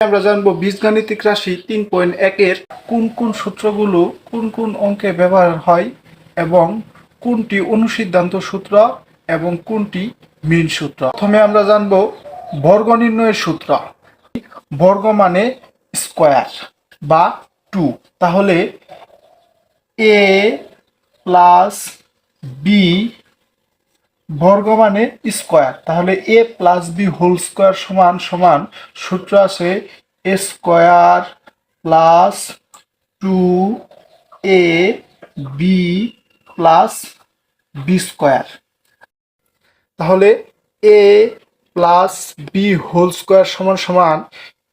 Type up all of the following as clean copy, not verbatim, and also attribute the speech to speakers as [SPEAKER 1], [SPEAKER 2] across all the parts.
[SPEAKER 1] আমরা জানবো বীজগাণিতিক রাশি 3.1 এর কোন কোন সূত্রগুলো কোন কোন অঙ্কে ব্যবহার হয় এবং কোনটি অনুসিদ্ধান্ত সূত্র এবং কোনটি মীন সূত্র। প্রথমে আমরা জানবো বর্গ নির্ণয়ের সূত্র। বর্গ মানে স্কয়ার বা 2, তাহলে a প্লাস বি বর্গ মানে স্কয়ার, তাহলে a plus B whole square সমান সমান সূত্র আছে a square plus 2 a B plus B square. তাহলে a plus B whole square সমান সমান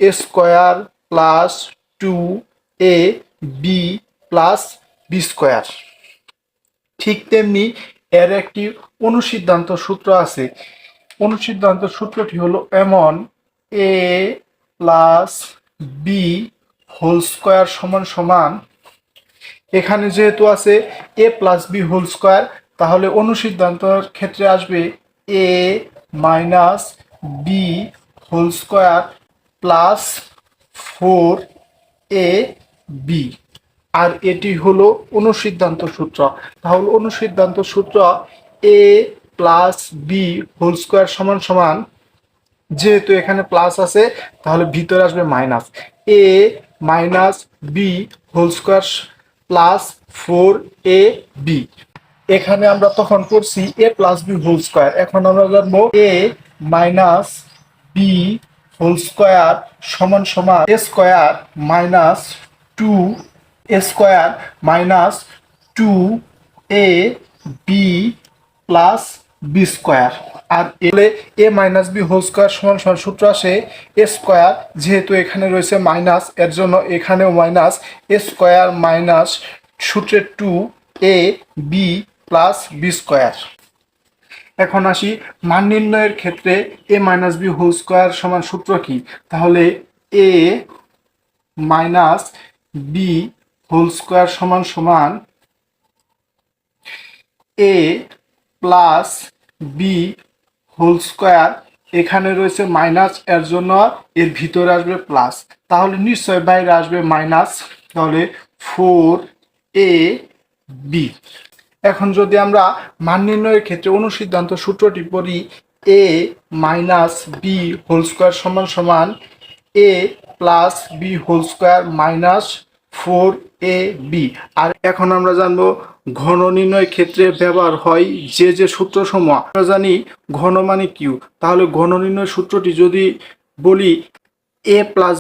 [SPEAKER 1] a square plus 2 a B plus B square. ঠিক তেমনি এর একটি অনুসিদ্ধান্ত সূত্র আছে। অনুসিদ্ধান্ত সূত্রটি হলো এমন a plus B whole square সমান সমান, এখানে যেহেতু আছে a plus B whole square, তাহলে অনুসিদ্ধান্তর ক্ষেত্রে আসবে a minus B whole square plus 4 a B. আর এটি হলো অনুসিদ্ধান্ত সূত্র। তাহলে অনুসিদ্ধান্ত সূত্র a plus B whole square সমান সমান, যেহেতু এখানে প্লাস আছে তাহলে ভিতরে আসবে minus, a minus B whole square plus 4ab। এখানে আমরা তখন করছি a plus B whole square, এখন আমরা জানবো a minus B whole square সমান সমান a square minus 2 a square minus 2 a B plus B square. আর এলে a minus B whole square সমান সমান সূত্র আসে a স্কয়ার, যেহেতু এখানে রয়েছে মাইনাস এর জন্য এখানেও মাইনাস, a স্কয়ার মাইনাস সূত্রে 2 a B plus B square. এখন আসি মান নির্ণয়ের ক্ষেত্রে a minus B whole square সমান সূত্র কি? তাহলে a minus B whole square সমান সমান a plus B whole square, এখানে রয়েছে মাইনাস এর জন্য এর ভিতরে আসবে প্লাস, তাহলে নিশ্চয় বাইরে আসবে মাইনাস, তাহলে 4ab। এখন যদি আমরা মান নির্ণয়ের ক্ষেত্রে অনুসিদ্ধান্ত সূত্রটি পড়ি, a minus B whole square সমান সমান a plus B whole square minus 4ab। আর এখন আমরা জানবো ঘন নির্ণয়ের ক্ষেত্রে ব্যবহার হয় যে সূত্রসমূহ। আমরা জানি ঘন মানে কিউ, তাহলে ঘন নির্ণয়ের সূত্রটি যদি বলি a প্লাস